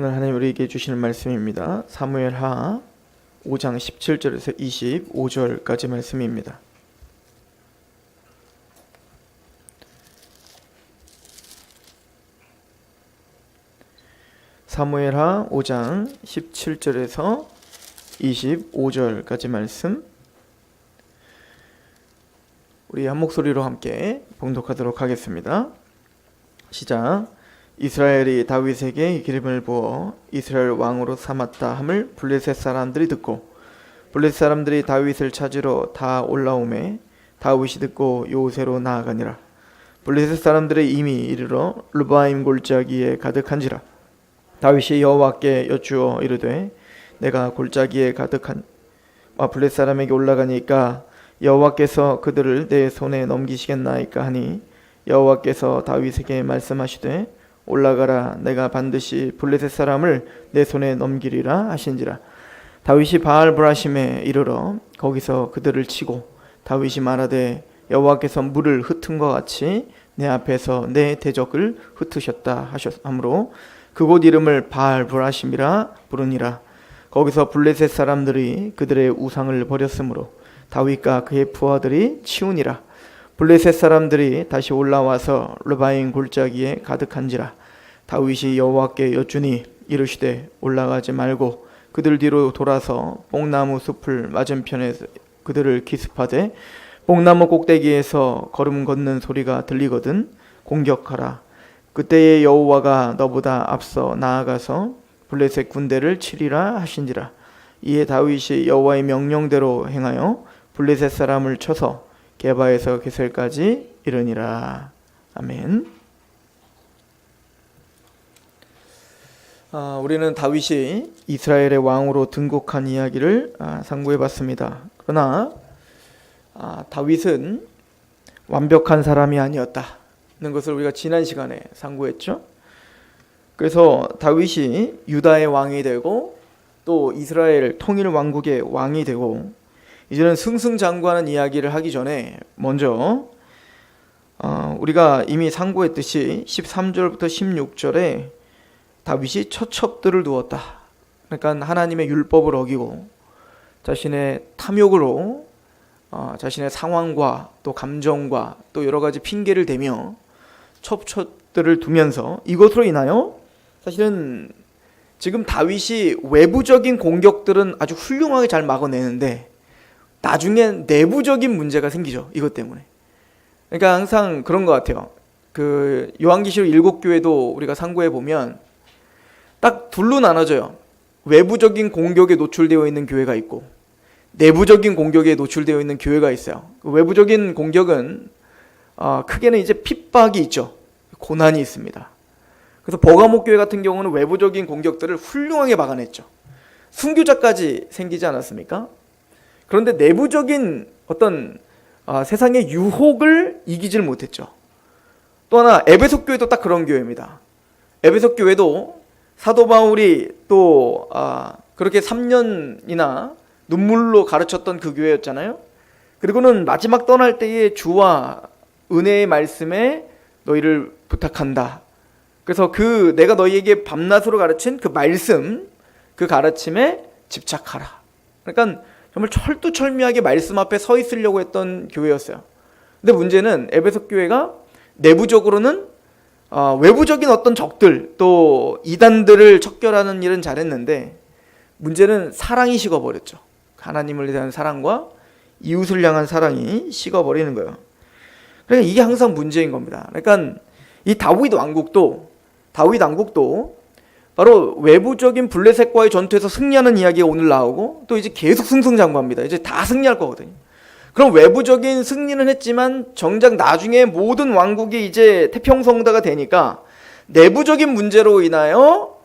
오늘 하나님 우리에게 주시는 말씀입니다. 사무엘하 5장 17절에서 25절까지 말씀입니다. 사무엘하 5장 17절에서 25절까지 말씀, 우리 한 목소리로 함께 봉독하도록 하겠습니다. 시작. 이스라엘이 다윗에게 기름을 부어 이스라엘 왕으로 삼았다 함을 블레셋 사람들이 듣고 블레셋 사람들이 다윗을 찾으러 다 올라오매 다윗이 듣고 요새로 나아가니라. 블레셋 사람들이 이미 이르러 르바임 골짜기에 가득한지라. 다윗이 여호와께 여쭈어 이르되 내가 골짜기에 가득한 블레셋 사람에게 올라가니까 여호와께서 그들을 내 손에 넘기시겠나이까 하니 여호와께서 다윗에게 말씀하시되 올라가라, 내가 반드시 블레셋 사람을 내 손에 넘기리라 하신지라. 다윗이 바알 브라심에 이르러 거기서 그들을 치고 다윗이 말하되 여호와께서 물을 흩은 것 같이 내 앞에서 내 대적을 흩으셨다 하셨으므로 그곳 이름을 바알 브라심이라 부르니라. 거기서 블레셋 사람들이 그들의 우상을 버렸으므로 다윗과 그의 부하들이 치우니라. 블레셋 사람들이 다시 올라와서 르바임 골짜기에 가득한지라. 다윗이 여호와께 여쭈니 이르시되 올라가지 말고 그들 뒤로 돌아서 뽕나무 숲을 맞은편에서 그들을 기습하되 뽕나무 꼭대기에서 걸음 걷는 소리가 들리거든 공격하라. 그때에 여호와가 너보다 앞서 나아가서 블레셋 군대를 치리라 하신지라. 이에 다윗이 여호와의 명령대로 행하여 블레셋 사람을 쳐서 게바에서 게셀까지 이르니라. 아멘. 우리는 다윗이 이스라엘의 왕으로 등극한 이야기를 상고해봤습니다. 그러나 다윗은 완벽한 사람이 아니었다는 것을 우리가 지난 시간에 상고했죠. 그래서 다윗이 유다의 왕이 되고 또 이스라엘 통일 왕국의 왕이 되고 이제는 승승장구하는 이야기를 하기 전에 먼저 우리가 이미 상고했듯이 13절부터 16절에 다윗이 처첩들을 두었다. 그러니까 하나님의 율법을 어기고 자신의 탐욕으로 자신의 상황과 또 감정과 또 여러 가지 핑계를 대며 첩첩들을 두면서 이것으로 인하여 사실은 지금 다윗이 외부적인 공격들은 아주 훌륭하게 잘 막아내는데 나중에 내부적인 문제가 생기죠. 이것 때문에. 그러니까 항상 그런 것 같아요. 그 요한계시록 7교회도 우리가 상고해 보면 딱 둘로 나눠져요. 외부적인 공격에 노출되어 있는 교회가 있고 내부적인 공격에 노출되어 있는 교회가 있어요. 그 외부적인 공격은 크게는 이제 핍박이 있죠. 고난이 있습니다. 그래서 버가모 교회 같은 경우는 외부적인 공격들을 훌륭하게 막아냈죠. 순교자까지 생기지 않았습니까? 그런데 내부적인 어떤 세상의 유혹을 이기질 못했죠. 또 하나 에베소 교회도 딱 그런 교회입니다. 에베소 교회도 사도 바울이 또 그렇게 3년이나 눈물로 가르쳤던 그 교회였잖아요. 그리고는 마지막 떠날 때에 주와 은혜의 말씀에 너희를 부탁한다. 그래서 내가 너희에게 밤낮으로 가르친 그 말씀, 그 가르침에 집착하라. 그러니까 정말 철두철미하게 말씀 앞에 서 있으려고 했던 교회였어요. 근데 문제는 에베소 교회가 내부적으로는 외부적인 어떤 적들 또 이단들을 척결하는 일은 잘했는데 문제는 사랑이 식어버렸죠. 하나님을 대한 사랑과 이웃을 향한 사랑이 식어버리는 거예요. 그러니까 이게 항상 문제인 겁니다. 그러니까 이 다윗 왕국도 바로 외부적인 블레셋과의 전투에서 승리하는 이야기가 오늘 나오고 또 이제 계속 승승장구합니다. 이제 다 승리할 거거든요. 그럼 외부적인 승리는 했지만 정작 나중에 모든 왕국이 이제 태평성대가 되니까 내부적인 문제로 인하여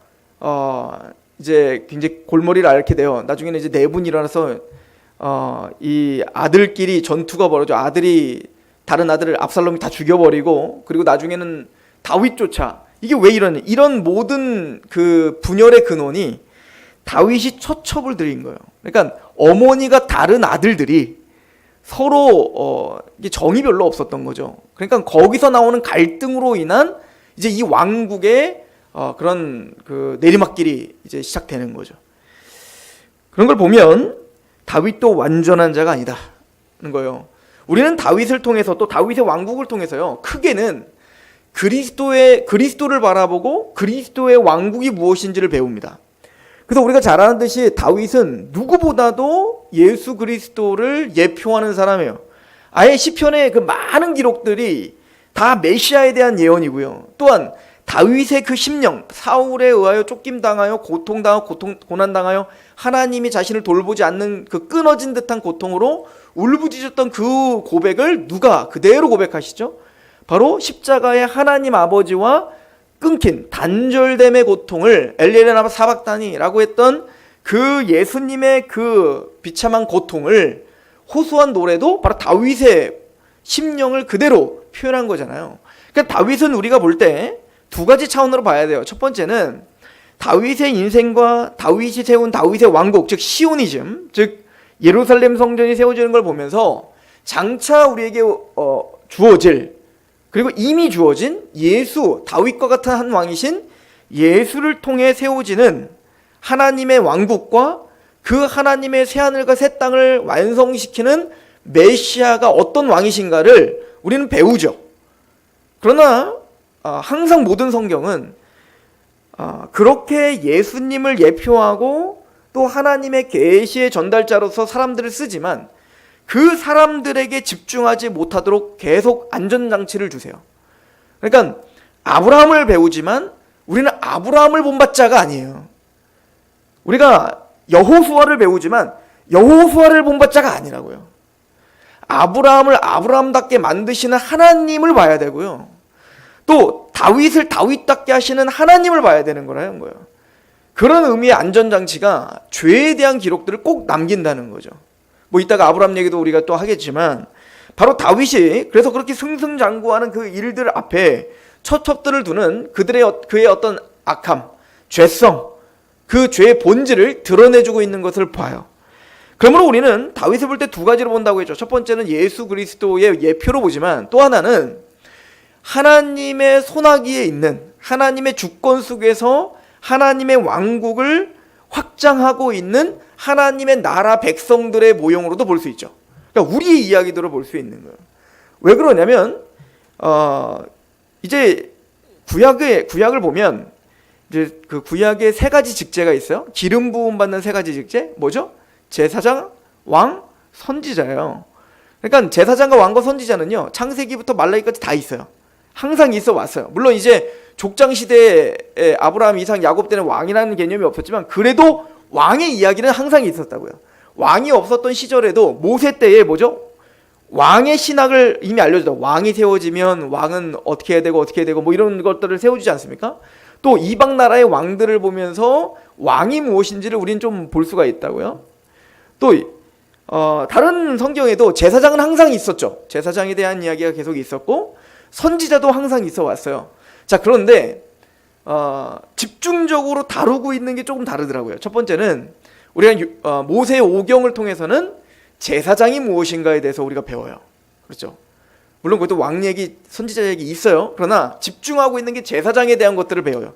이제 굉장히 골머리를 앓게 돼요. 나중에는 이제 내분이 일어나서 이 아들끼리 전투가 벌어져. 다른 아들을 압살롬이 다 죽여버리고 그리고 나중에는 다윗조차 이게 왜 이런 모든 그 분열의 근원이 다윗이 처첩을 들인 거예요. 그러니까 어머니가 다른 아들들이 서로 정이 별로 없었던 거죠. 그러니까 거기서 나오는 갈등으로 인한 이제 이 왕국의 그런 그 내리막길이 이제 시작되는 거죠. 그런 걸 보면 다윗도 완전한 자가 아니다는 거예요. 우리는 다윗을 통해서 또 다윗의 왕국을 통해서요, 크게는 그리스도를 바라보고 그리스도의 왕국이 무엇인지를 배웁니다. 그래서 우리가 잘 아는 듯이 다윗은 누구보다도 예수 그리스도를 예표하는 사람이에요. 아예 시편의 그 많은 기록들이 다 메시아에 대한 예언이고요. 또한 다윗의 그 심령, 사울에 의하여 쫓김당하여 고통당하고 고난당하여 하나님이 자신을 돌보지 않는 그 끊어진 듯한 고통으로 울부짖었던 그 고백을 누가 그대로 고백하시죠? 바로 십자가의 하나님 아버지와 끊긴 단절됨의 고통을 엘리엘레나 사박다니라고 했던 그 예수님의 그 비참한 고통을 호소한 노래도 바로 다윗의 심령을 그대로 표현한 거잖아요. 그러니까 다윗은 우리가 볼 때 두 가지 차원으로 봐야 돼요. 첫 번째는 다윗의 인생과 다윗이 세운 다윗의 왕국, 즉 시오니즘, 즉 예루살렘 성전이 세워지는 걸 보면서 장차 우리에게 주어질, 그리고 이미 주어진 예수, 다윗과 같은 한 왕이신 예수를 통해 세워지는 하나님의 왕국과 그 하나님의 새하늘과 새 땅을 완성시키는 메시아가 어떤 왕이신가를 우리는 배우죠. 그러나 항상 모든 성경은 그렇게 예수님을 예표하고 또 하나님의 계시의 전달자로서 사람들을 쓰지만 그 사람들에게 집중하지 못하도록 계속 안전장치를 주세요. 그러니까 아브라함을 배우지만 우리는 아브라함을 본받 자가 아니에요. 우리가 여호수아를 배우지만 여호수아를 본받 자가 아니라고요. 아브라함을 아브라함답게 만드시는 하나님을 봐야 되고요. 또 다윗을 다윗답게 하시는 하나님을 봐야 되는 거라는 거예요. 그런 의미의 안전장치가 죄에 대한 기록들을 꼭 남긴다는 거죠. 뭐 이따가 아브라함 얘기도 우리가 또 하겠지만 바로 다윗이 그래서 그렇게 승승장구하는 그 일들 앞에 첩첩들을 두는 그의 어떤 악함, 죄성, 그 죄의 본질을 드러내주고 있는 것을 봐요. 그러므로 우리는 다윗을 볼 때 두 가지로 본다고 했죠. 첫 번째는 예수 그리스도의 예표로 보지만 또 하나는 하나님의 손아귀에 있는 하나님의 주권 속에서 하나님의 왕국을 확장하고 있는 하나님의 나라 백성들의 모형으로도 볼 수 있죠. 그러니까 우리의 이야기대로 볼 수 있는 거예요. 왜 그러냐면 이제 구약을 보면 이제 그 구약에 세 가지 직제가 있어요. 기름 부음 받는 세 가지 직제 뭐죠? 제사장, 왕, 선지자예요. 그러니까 제사장과 왕과 선지자는요, 창세기부터 말라기까지 다 있어요. 항상 있어 왔어요. 물론 이제 족장 시대에 아브라함, 이삭, 야곱 때는 왕이라는 개념이 없었지만 그래도 왕의 이야기는 항상 있었다고요. 왕이 없었던 시절에도 모세 때에 뭐죠? 왕의 신학을 이미 알려주다. 왕이 세워지면 왕은 어떻게 해야 되고 뭐 이런 것들을 세워주지 않습니까? 또 이방 나라의 왕들을 보면서 왕이 무엇인지를 우리는 좀 볼 수가 있다고요. 또 다른 성경에도 제사장은 항상 있었죠. 제사장에 대한 이야기가 계속 있었고 선지자도 항상 있어 왔어요. 자, 그런데 집중적으로 다루고 있는 게 조금 다르더라고요. 첫 번째는 우리가 모세 오경을 통해서는 제사장이 무엇인가에 대해서 우리가 배워요. 그렇죠? 물론 그것도 왕 얘기, 선지자 얘기 있어요. 그러나 집중하고 있는 게 제사장에 대한 것들을 배워요.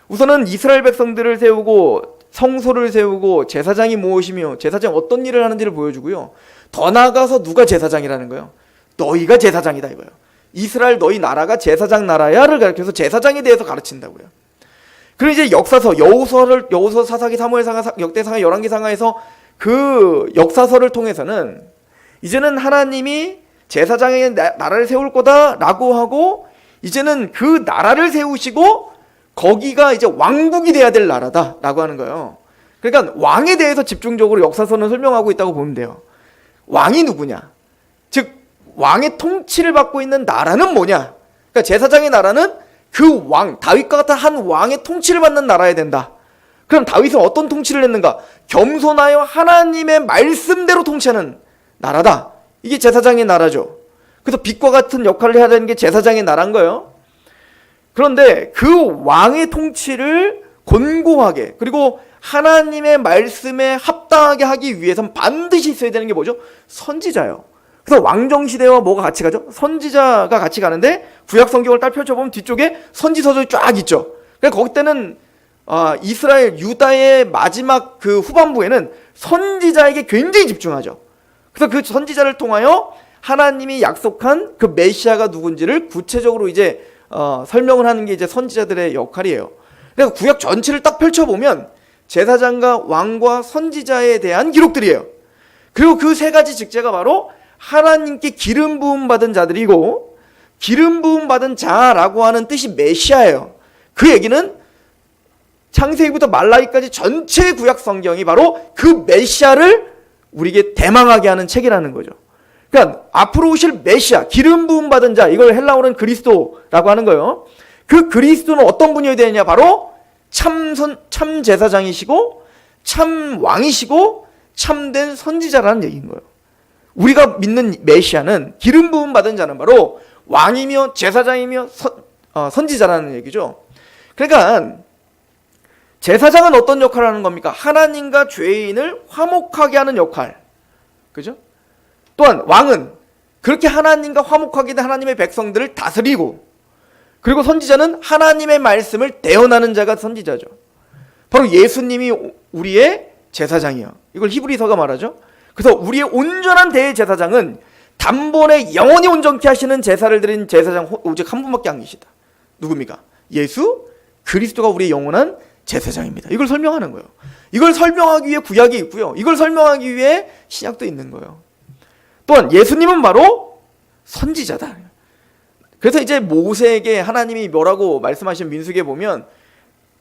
우선은 이스라엘 백성들을 세우고 성소를 세우고 제사장이 무엇이며 제사장 어떤 일을 하는지를 보여주고요. 더 나아가서 누가 제사장이라는 거예요. 너희가 제사장이다 이거예요. 이스라엘 너희 나라가 제사장 나라야를 가르쳐서 제사장에 대해서 가르친다고요. 그리고 이제 역사서 여호수아, 사사기, 사무엘상하, 역대상하, 열왕기상하에서 그 역사서를 통해서는 이제는 하나님이 제사장의 나라를 세울 거다라고 하고 이제는 그 나라를 세우시고 거기가 이제 왕국이 돼야 될 나라다라고 하는 거예요. 그러니까 왕에 대해서 집중적으로 역사서는 설명하고 있다고 보면 돼요. 왕이 누구냐? 즉 왕의 통치를 받고 있는 나라는 뭐냐? 그러니까 제사장의 나라는 그 왕, 다윗과 같은 한 왕의 통치를 받는 나라야 된다. 그럼 다윗은 어떤 통치를 했는가? 겸손하여 하나님의 말씀대로 통치하는 나라다. 이게 제사장의 나라죠. 그래서 빛과 같은 역할을 해야 되는 게 제사장의 나라인 거예요. 그런데 그 왕의 통치를 곤고하게 그리고 하나님의 말씀에 합당하게 하기 위해서는 반드시 있어야 되는 게 뭐죠? 선지자예요. 그래서 왕정시대와 뭐가 같이 가죠? 선지자가 같이 가는데 구약 성경을 딱 펼쳐보면 뒤쪽에 선지서적이 쫙 있죠. 그러니까 거기 때는 이스라엘 유다의 마지막 그 후반부에는 선지자에게 굉장히 집중하죠. 그래서 그 선지자를 통하여 하나님이 약속한 그 메시아가 누군지를 구체적으로 이제 설명을 하는 게 이제 선지자들의 역할이에요. 그래서 구약 전체를 딱 펼쳐보면 제사장과 왕과 선지자에 대한 기록들이에요. 그리고 그 세 가지 직제가 바로 하나님께 기름 부음 받은 자들이고, 기름 부음 받은 자라고 하는 뜻이 메시아예요. 그 얘기는 창세기부터 말라기까지 전체 구약 성경이 바로 그 메시아를 우리에게 대망하게 하는 책이라는 거죠. 그러니까 앞으로 오실 메시아, 기름 부음 받은 자, 이걸 헬라어로는 그리스도라고 하는 거예요. 그 그리스도는 어떤 분이어야 되느냐? 바로 참 제사장이시고 참 왕이시고 참된 선지자라는 얘기인 거예요. 우리가 믿는 메시아는, 기름 부음 받은 자는 바로 왕이며 제사장이며 선지자라는 얘기죠. 그러니까 제사장은 어떤 역할을 하는 겁니까? 하나님과 죄인을 화목하게 하는 역할. 그죠? 또한 왕은 그렇게 하나님과 화목하게 된 하나님의 백성들을 다스리고, 그리고 선지자는 하나님의 말씀을 대언하는 자가 선지자죠. 바로 예수님이 우리의 제사장이요. 이걸 히브리서가 말하죠. 그래서 우리의 온전한 대제사장은 단번에 영원히 온전케 하시는 제사를 드린 제사장 오직 한 분밖에 안 계시다. 누굽니까? 예수 그리스도가 우리의 영원한 제사장입니다. 이걸 설명하는 거예요. 이걸 설명하기 위해 구약이 있고요. 이걸 설명하기 위해 신약도 있는 거예요. 또한 예수님은 바로 선지자다. 그래서 이제 모세에게 하나님이 뭐라고 말씀하신 민수기에 보면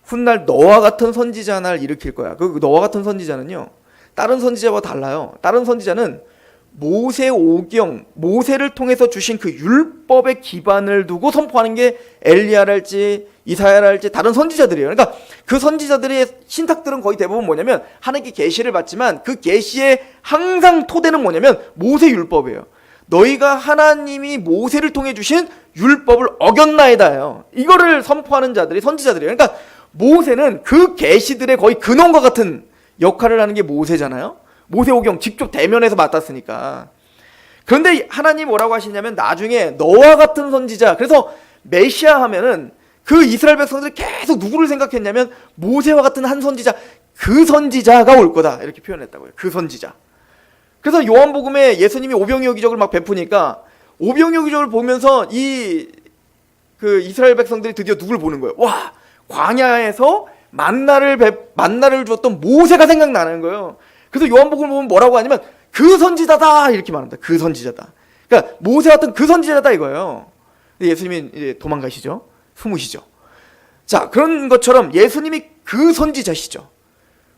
훗날 너와 같은 선지자 하나를 일으킬 거야. 그 너와 같은 선지자는요, 다른 선지자와 달라요. 다른 선지자는 모세 오경, 모세를 통해서 주신 그 율법의 기반을 두고 선포하는 게 엘리야랄지 이사야랄지 다른 선지자들이에요. 그러니까 그 선지자들의 신탁들은 거의 대부분 뭐냐면 하나님께 계시를 받지만 그 계시의 항상 토대는 뭐냐면 모세 율법이에요. 너희가 하나님이 모세를 통해 주신 율법을 어겼나이다요. 이거를 선포하는 자들이 선지자들이에요. 그러니까 모세는 그 계시들의 거의 근원과 같은 역할을 하는 게 모세잖아요. 모세오경 직접 대면에서 맡았으니까. 그런데 하나님이 뭐라고 하시냐면 나중에 너와 같은 선지자, 그래서 메시아 하면은 그 이스라엘 백성들이 계속 누구를 생각했냐면 모세와 같은 한 선지자, 그 선지자가 올 거다 이렇게 표현했다고요. 그 선지자. 그래서 요한복음에 예수님이 오병이어 기적을 막 베푸니까 오병이어 기적을 보면서 그 이스라엘 백성들이 드디어 누굴 보는 거예요. 와, 광야에서 만나를 주었던 모세가 생각나는 거예요. 그래서 요한복음을 보면 뭐라고 하냐면 그 선지자다 이렇게 말합니다. 그 선지자다. 그러니까 모세 같은 그 선지자다 이거예요. 예수님이 이제 도망가시죠. 숨으시죠. 자, 그런 것처럼 예수님이 그 선지자시죠.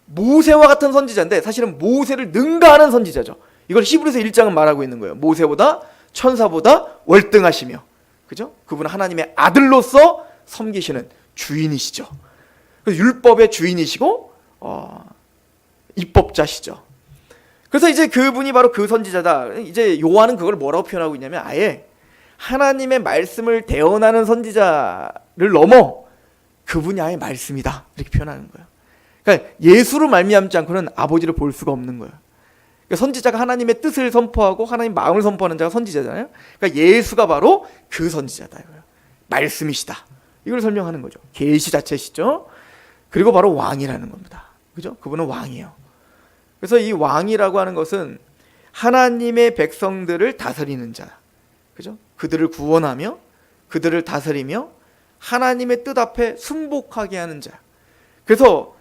모세와 같은 선지자인데 사실은 모세를 능가하는 선지자죠. 이걸 히브리서 1장은 말하고 있는 거예요. 모세보다 천사보다 월등하시며, 그죠? 그분은 하나님의 아들로서 섬기시는 주인이시죠. 그래서 율법의 주인이시고 입법자시죠. 그래서 이제 그분이 바로 그 선지자다. 이제 요한은 그걸 뭐라고 표현하고 있냐면 아예 하나님의 말씀을 대언하는 선지자를 넘어 그분이 아예 말씀이다 이렇게 표현하는 거예요. 그러니까 예수로 말미암지 않고는 아버지를 볼 수가 없는 거예요. 그러니까 선지자가 하나님의 뜻을 선포하고 하나님 마음을 선포하는 자가 선지자잖아요. 그러니까 예수가 바로 그 선지자다 이거예요. 말씀이시다. 이걸 설명하는 거죠. 계시 자체시죠. 그리고 바로 왕이라는 겁니다. 그죠? 그분은 왕이에요. 그래서 이 왕이라고 하는 것은 하나님의 백성들을 다스리는 자, 그죠? 그들을 구원하며 그들을 다스리며 하나님의 뜻 앞에 순복하게 하는 자. 그래서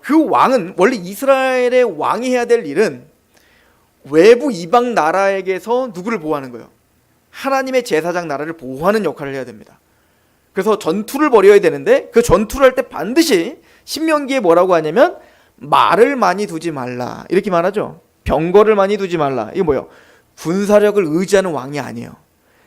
그 왕은 원래 이스라엘의 왕이 해야 될 일은 외부 이방 나라에게서 누구를 보호하는 거예요? 하나님의 제사장 나라를 보호하는 역할을 해야 됩니다. 그래서 전투를 벌여야 되는데 그 전투를 할 때 반드시 신명기에 뭐라고 하냐면 말을 많이 두지 말라 이렇게 말하죠. 병거를 많이 두지 말라. 이게 뭐예요? 군사력을 의지하는 왕이 아니에요.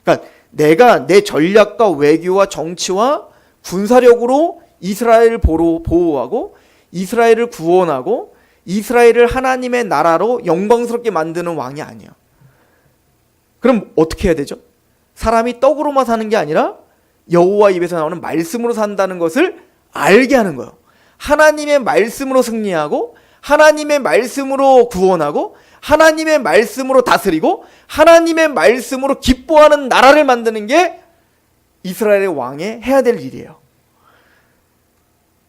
그러니까 내가 내 전략과 외교와 정치와 군사력으로 이스라엘을 보호하고 이스라엘을 구원하고 이스라엘을 하나님의 나라로 영광스럽게 만드는 왕이 아니에요. 그럼 어떻게 해야 되죠? 사람이 떡으로만 사는 게 아니라 여호와 입에서 나오는 말씀으로 산다는 것을 알게 하는 거예요. 하나님의 말씀으로 승리하고 하나님의 말씀으로 구원하고 하나님의 말씀으로 다스리고 하나님의 말씀으로 기뻐하는 나라를 만드는 게 이스라엘의 왕의 해야 될 일이에요.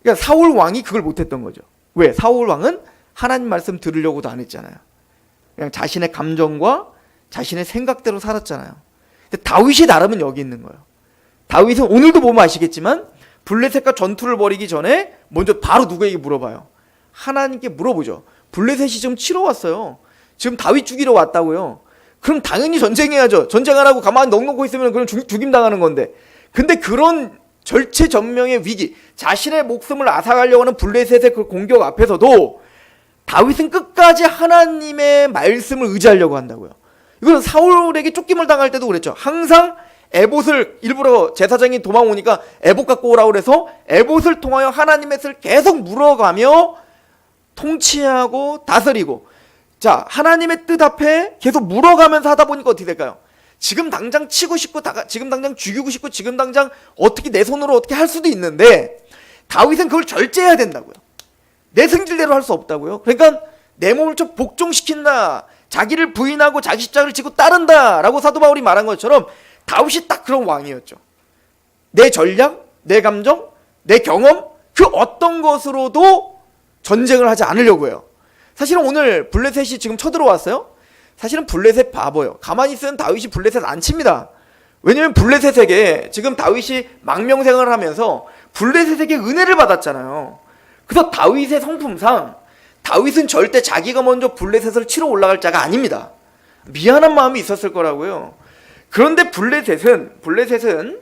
그러니까 사울 왕이 그걸 못했던 거죠. 왜? 사울 왕은 하나님 말씀 들으려고도 안 했잖아요. 그냥 자신의 감정과 자신의 생각대로 살았잖아요. 근데 다윗이 나름은 여기 있는 거예요. 다윗은 오늘도 보면 아시겠지만 블레셋과 전투를 벌이기 전에 먼저 바로 누구에게 물어봐요? 하나님께 물어보죠. 블레셋이 지금 치러 왔어요. 지금 다윗 죽이러 왔다고요. 그럼 당연히 전쟁해야죠. 전쟁 안 하고 가만히 넋놓고 있으면 그럼 죽임 당하는 건데. 근데 그런 절체절명의 위기, 자신의 목숨을 앗아가려고 하는 블레셋의 그 공격 앞에서도 다윗은 끝까지 하나님의 말씀을 의지하려고 한다고요. 이건 사울에게 쫓김을 당할 때도 그랬죠. 항상 에봇을 일부러 제사장이 도망오니까 에봇 갖고 오라고 그래서 에봇을 통하여 하나님의 뜻을 계속 물어가며 통치하고 다스리고, 자, 하나님의 뜻 앞에 계속 물어가면서 하다 보니까 어떻게 될까요? 지금 당장 치고 싶고 지금 당장 죽이고 싶고 지금 당장 어떻게 내 손으로 어떻게 할 수도 있는데 다윗은 그걸 절제해야 된다고요. 내 승질대로 할 수 없다고요. 그러니까 내 몸을 좀 복종시킨다, 자기를 부인하고 자기 십자가를 지고 따른다 라고 사도 바울이 말한 것처럼 다윗이 딱 그런 왕이었죠. 내 전략, 내 감정, 내 경험, 그 어떤 것으로도 전쟁을 하지 않으려고 해요. 사실은 오늘 블레셋이 지금 쳐들어왔어요. 사실은 블레셋 바보예요. 가만히 있으면 다윗이 블레셋 안 칩니다. 왜냐면 블레셋에게 지금 다윗이 망명생활을 하면서 블레셋에게 은혜를 받았잖아요. 그래서 다윗의 성품상 다윗은 절대 자기가 먼저 블레셋을 치러 올라갈 자가 아닙니다. 미안한 마음이 있었을 거라고요. 그런데 블레셋은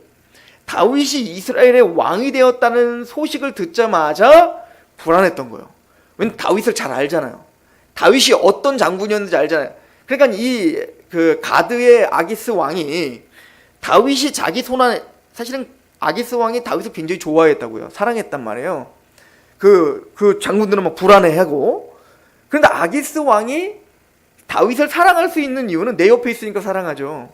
다윗이 이스라엘의 왕이 되었다는 소식을 듣자마자 불안했던 거예요. 왜냐면 다윗을 잘 알잖아요. 다윗이 어떤 장군이었는지 알잖아요. 그러니까 이 그 가드의 아기스 왕이 다윗이 자기 손안에, 사실은 아기스 왕이 다윗을 굉장히 좋아했다고요. 사랑했단 말이에요. 그 장군들은 막 불안해하고. 그런데 아기스 왕이 다윗을 사랑할 수 있는 이유는 내 옆에 있으니까 사랑하죠.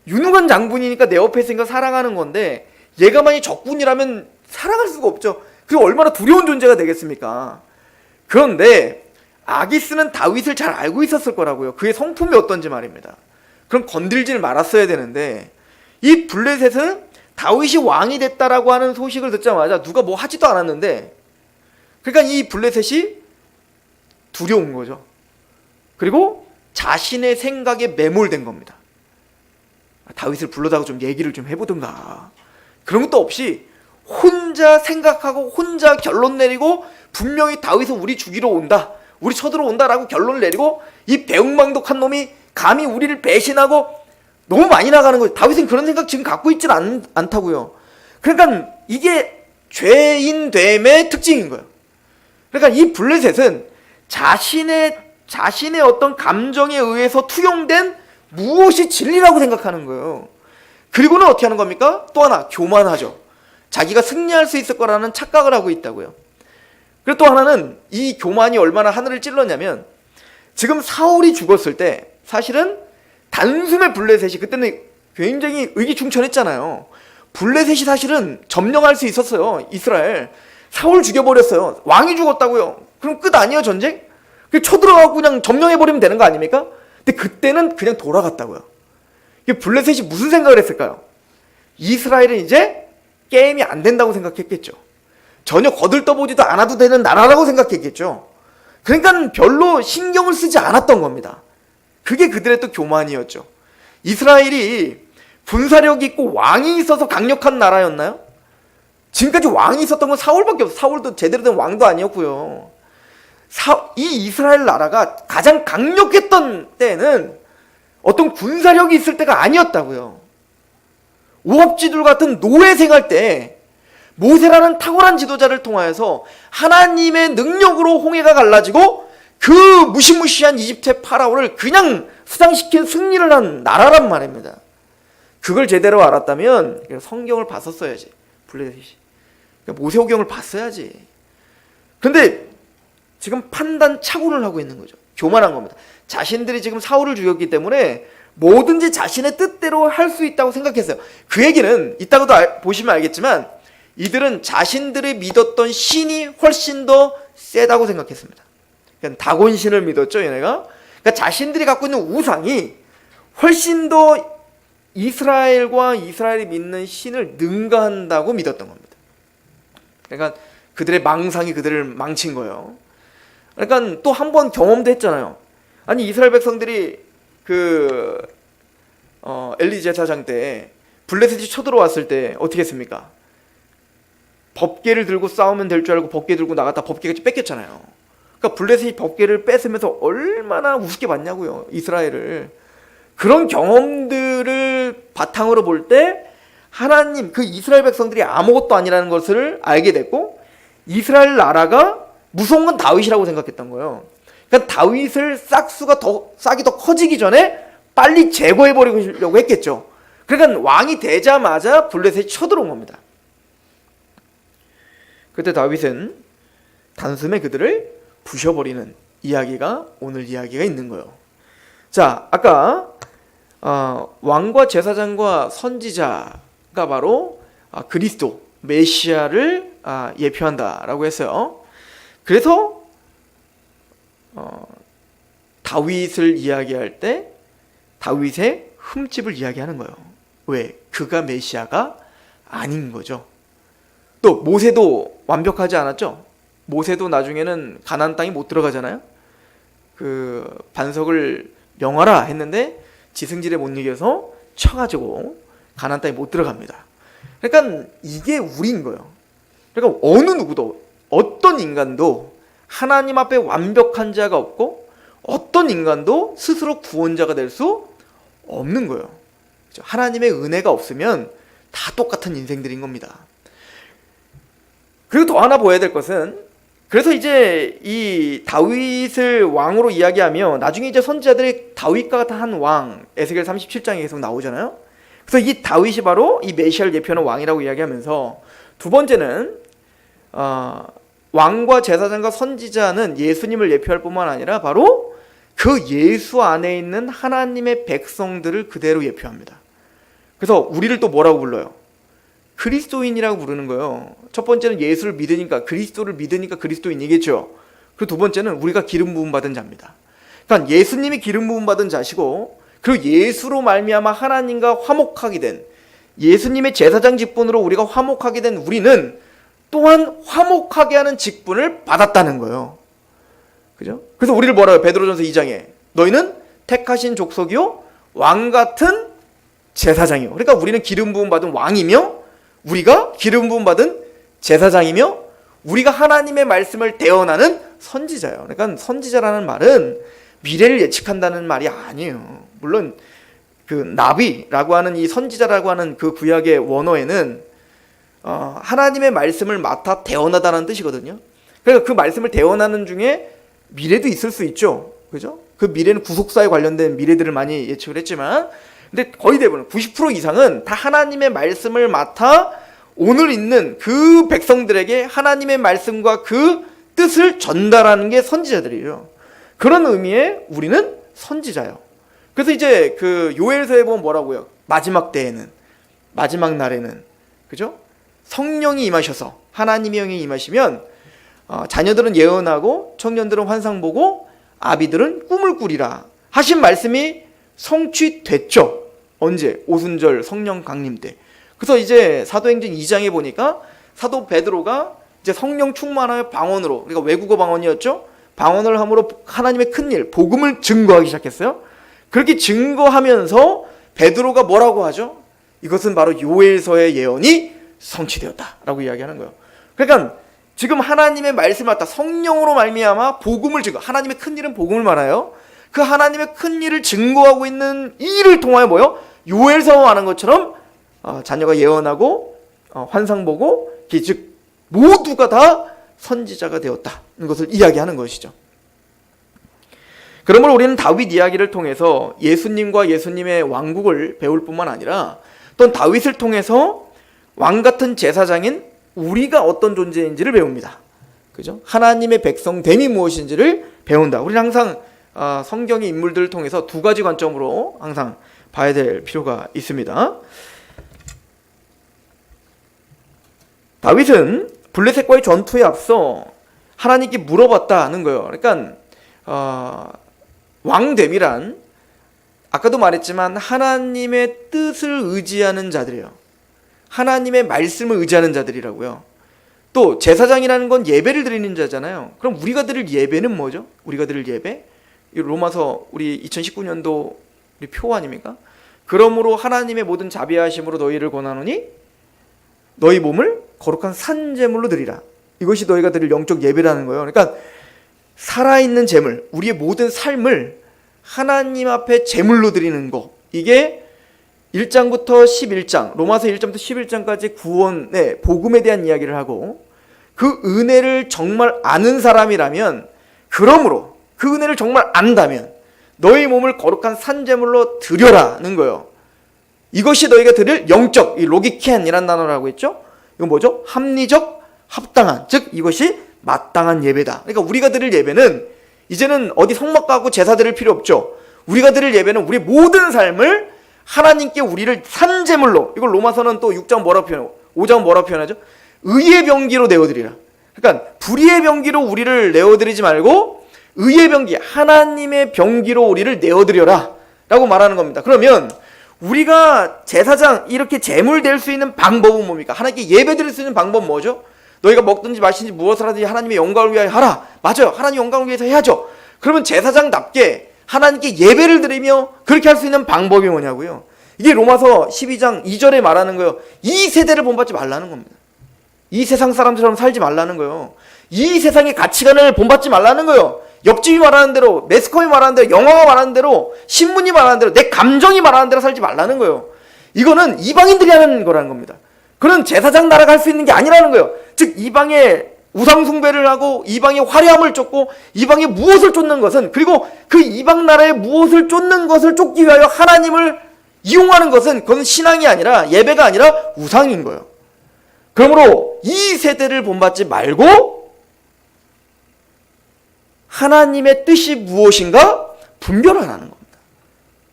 유능한 장군이니까 내 옆에 있으니까 사랑하는 건데 얘가 만약 적군이라면 사랑할 수가 없죠. 그리고 얼마나 두려운 존재가 되겠습니까? 그런데 아기스는 다윗을 잘 알고 있었을 거라고요. 그의 성품이 어떤지 말입니다. 그럼 건들질 말았어야 되는데 이 블레셋은 다윗이 왕이 됐다라고 하는 소식을 듣자마자 누가 뭐 하지도 않았는데, 그러니까 이 블레셋이 두려운 거죠. 그리고 자신의 생각에 매몰된 겁니다. 다윗을 불러다가 좀 얘기를 좀 해보든가, 그런 것도 없이 혼자 생각하고 혼자 결론 내리고, 분명히 다윗은 우리 죽이러 온다, 우리 쳐들어온다 라고 결론을 내리고, 이 배은망덕한 놈이 감히 우리를 배신하고 너무 많이 나가는 거예요. 다윗은 그런 생각 지금 갖고 있지는 않다고요. 그러니까 이게 죄인됨의 특징인 거예요. 그러니까 이 블레셋은 자신의 어떤 감정에 의해서 투영된 무엇이 진리라고 생각하는 거예요. 그리고는 어떻게 하는 겁니까? 또 하나, 교만하죠. 자기가 승리할 수 있을 거라는 착각을 하고 있다고요. 그리고 또 하나는 이 교만이 얼마나 하늘을 찔렀냐면, 지금 사울이 죽었을 때 사실은 단숨에 블레셋이, 그때는 굉장히 의기충천했잖아요. 블레셋이 사실은 점령할 수 있었어요. 이스라엘. 사울 죽여버렸어요. 왕이 죽었다고요. 그럼 끝 아니에요, 전쟁? 그냥 쳐들어가고 그냥 점령해버리면 되는 거 아닙니까? 근데 그때는 그냥 돌아갔다고요. 블레셋이 무슨 생각을 했을까요? 이스라엘은 이제 게임이 안 된다고 생각했겠죠. 전혀 거들떠보지도 않아도 되는 나라라고 생각했겠죠. 그러니까 별로 신경을 쓰지 않았던 겁니다. 그게 그들의 또 교만이었죠. 이스라엘이 군사력이 있고 왕이 있어서 강력한 나라였나요? 지금까지 왕이 있었던 건 사울밖에 없어요. 사울도 제대로 된 왕도 아니었고요. 이 이스라엘 나라가 가장 강력했던 때는 어떤 군사력이 있을 때가 아니었다고요. 오합지졸 같은 노예 생활 때 모세라는 탁월한 지도자를 통하여서 하나님의 능력으로 홍해가 갈라지고 그 무시무시한 이집트의 파라오를 그냥 수장시킨 승리를 한 나라란 말입니다. 그걸 제대로 알았다면 성경을 봤었어야지. 블레셋이 모세오경을 봤어야지. 그런데 지금 판단 착오를 하고 있는 거죠. 교만한 겁니다. 자신들이 지금 사울을 죽였기 때문에 뭐든지 자신의 뜻대로 할 수 있다고 생각했어요. 그 얘기는 이따가도 보시면 알겠지만 이들은 자신들이 믿었던 신이 훨씬 더 세다고 생각했습니다. 그러니까 다곤신을 믿었죠, 얘네가. 그러니까 자신들이 갖고 있는 우상이 훨씬 더 이스라엘과 이스라엘이 믿는 신을 능가한다고 믿었던 겁니다. 그러니까 그들의 망상이 그들을 망친 거예요. 그러니까 또 한 번 경험도 했잖아요. 아니 이스라엘 백성들이 엘리 제사장 때 블레셋이 쳐들어왔을 때 어떻게 했습니까? 법궤를 들고 싸우면 될 줄 알고 법궤 들고 나갔다 법궤가 뺏겼잖아요. 그러니까 블레셋이 법궤를 뺏으면서 얼마나 우습게 봤냐고요, 이스라엘을. 그런 경험들을 바탕으로 볼 때 하나님, 그 이스라엘 백성들이 아무것도 아니라는 것을 알게 됐고, 이스라엘 나라가 무서운 건 다윗이라고 생각했던 거예요. 그러니까 다윗을 싹이 더 커지기 전에 빨리 제거해버리려고 했겠죠. 그러니까 왕이 되자마자 블레셋이 쳐들어온 겁니다. 그때 다윗은 단숨에 그들을 부셔버리는 이야기가 오늘 이야기가 있는 거예요. 자, 아까 왕과 제사장과 선지자가 바로 그리스도 메시아를 예표한다라고 했어요. 그래서 다윗을 이야기할 때 다윗의 흠집을 이야기하는 거예요. 왜? 그가 메시아가 아닌 거죠. 또 모세도 완벽하지 않았죠. 모세도 나중에는 가나안 땅에 못 들어가잖아요. 그 반석을 명하라 했는데 지승질에 못 이겨서 쳐가지고 가나안 땅에 못 들어갑니다. 그러니까 이게 우리인 거예요. 그러니까 어느 누구도, 어떤 인간도 하나님 앞에 완벽한 자가 없고 어떤 인간도 스스로 구원자가 될 수 없는 거예요. 하나님의 은혜가 없으면 다 똑같은 인생들인 겁니다. 그리고 더 하나 보여야 될 것은, 그래서 이제 이 다윗을 왕으로 이야기하며 나중에 이제 선지자들이 다윗과 같은 한 왕, 에스겔 37장에 계속 나오잖아요. 그래서 이 다윗이 바로 이 메시아를 예표하는 왕이라고 이야기하면서, 두 번째는 왕과 제사장과 선지자는 예수님을 예표할 뿐만 아니라 바로 그 예수 안에 있는 하나님의 백성들을 그대로 예표합니다. 그래서 우리를 또 뭐라고 불러요? 그리스도인이라고 부르는 거예요. 첫 번째는 예수를 믿으니까, 그리스도를 믿으니까 그리스도인이겠죠. 그리고 두 번째는 우리가 기름 부음 받은 자입니다. 그러니까 예수님이 기름 부음 받은 자시고, 그리고 예수로 말미암아 하나님과 화목하게 된, 예수님의 제사장 직분으로 우리가 화목하게 된 우리는 또한 화목하게 하는 직분을 받았다는 거예요. 그죠? 그래서 우리를 뭐라고요? 베드로전서 2장에 너희는 택하신 족속이요 왕 같은 제사장이요. 그러니까 우리는 기름 부음 받은 왕이며, 우리가 기름 부음 받은 제사장이며, 우리가 하나님의 말씀을 대언하는 선지자예요. 그러니까 선지자라는 말은 미래를 예측한다는 말이 아니에요. 물론 그 나비라고 하는, 이 선지자라고 하는 그 구약의 원어에는 하나님의 말씀을 맡아 대언하다는 뜻이거든요. 그러니까 그 말씀을 대언하는 중에 미래도 있을 수 있죠. 그죠? 그 미래는 구속사에 관련된 미래들을 많이 예측을 했지만, 근데 거의 대부분 90% 이상은 다 하나님의 말씀을 맡아 오늘 있는 그 백성들에게 하나님의 말씀과 그 뜻을 전달하는 게 선지자들이에요. 그런 의미에 우리는 선지자예요. 그래서 이제 그 요엘서에 보면 뭐라고요? 마지막 때에는, 마지막 날에는, 그죠? 성령이 임하셔서, 하나님의 영이 임하시면 자녀들은 예언하고 청년들은 환상 보고 아비들은 꿈을 꾸리라 하신 말씀이 성취됐죠. 언제? 오순절 성령 강림 때. 그래서 이제 사도행전 2장에 보니까 사도 베드로가 이제 성령 충만하여 방언으로, 그러니까 외국어 방언이었죠. 방언을 함으로 하나님의 큰일, 복음을 증거하기 시작했어요. 그렇게 증거하면서 베드로가 뭐라고 하죠? 이것은 바로 요엘서의 예언이 성취되었다라고 이야기하는 거예요. 그러니까 지금 하나님의 말씀을 갖다 성령으로 말미암아 복음을 증거, 하나님의 큰일은 복음을 말해요. 그 하나님의 큰일을 증거하고 있는 이 일을 통하여 뭐요? 요엘서와 하는 것처럼 자녀가 예언하고 환상 보고, 즉 모두가 다 선지자가 되었다는 것을 이야기하는 것이죠. 그러므로 우리는 다윗 이야기를 통해서 예수님과 예수님의 왕국을 배울 뿐만 아니라, 또 다윗을 통해서 왕 같은 제사장인 우리가 어떤 존재인지를 배웁니다. 그죠? 하나님의 백성됨이 무엇인지를 배운다. 우리는 항상 성경의 인물들을 통해서 두 가지 관점으로 항상 봐야 될 필요가 있습니다. 다윗은 블레셋과의 전투에 앞서 하나님께 물어봤다는 거예요. 그러니까 왕됨이란, 아까도 말했지만 하나님의 뜻을 의지하는 자들이에요. 하나님의 말씀을 의지하는 자들이라고요. 또 제사장이라는 건 예배를 드리는 자잖아요. 그럼 우리가 드릴 예배는 뭐죠? 우리가 드릴 예배? 이 로마서 우리 2019년도 우리 표 아닙니까? 그러므로 하나님의 모든 자비하심으로 너희를 권하노니 너희 몸을 거룩한 산제물로 드리라. 이것이 너희가 드릴 영적 예배라는 거예요. 그러니까 살아있는 제물, 우리의 모든 삶을 하나님 앞에 제물로 드리는 거. 이게 1장부터 11장, 로마서 1장부터 11장까지 구원의 복음에 대한 이야기를 하고, 그 은혜를 정말 아는 사람이라면, 그러므로 그 은혜를 정말 안다면 너희 몸을 거룩한 산제물로 드려라는 거예요. 이것이 너희가 드릴 영적, 이 로기켄이라는 단어라고 했죠. 이건 뭐죠? 합리적, 합당한, 즉 이것이 마땅한 예배다. 그러니까 우리가 드릴 예배는 이제는 어디 성막 가고 제사 드릴 필요 없죠. 우리가 드릴 예배는 우리 모든 삶을 하나님께 우리를 산제물로, 이걸 로마서는 또 6장 뭐라고 표현하고 5장 뭐라고 표현하죠? 의의 병기로 내어드리라. 그러니까 불의의 병기로 우리를 내어드리지 말고 의의 병기, 하나님의 병기로 우리를 내어드려라 라고 말하는 겁니다. 그러면 우리가 제사장 이렇게 제물 될 수 있는 방법은 뭡니까? 하나님께 예배 드릴 수 있는 방법은 뭐죠? 너희가 먹든지 마시든지 무엇을 하든지 하나님의 영광을 위하여 하라. 맞아요. 하나님 영광을 위해서 해야죠. 그러면 제사장답게 하나님께 예배를 드리며 그렇게 할 수 있는 방법이 뭐냐고요? 이게 로마서 12장 2절에 말하는 거예요. 이 세대를 본받지 말라는 겁니다. 이 세상 사람들처럼 살지 말라는 거예요. 이 세상의 가치관을 본받지 말라는 거예요. 옆집이 말하는 대로, 매스컴이 말하는 대로, 영화가 말하는 대로, 신문이 말하는 대로, 내 감정이 말하는 대로 살지 말라는 거예요. 이거는 이방인들이 하는 거라는 겁니다. 그런 제사장 나라가 할 수 있는 게 아니라는 거예요. 즉 이방의 우상 숭배를 하고 이방의 화려함을 쫓고 이방의 무엇을 쫓는 것은, 그리고 그 이방 나라의 무엇을 쫓는 것을 쫓기 위하여 하나님을 이용하는 것은, 그건 신앙이 아니라, 예배가 아니라 우상인 거예요. 그러므로 이 세대를 본받지 말고 하나님의 뜻이 무엇인가 분별하라는 겁니다.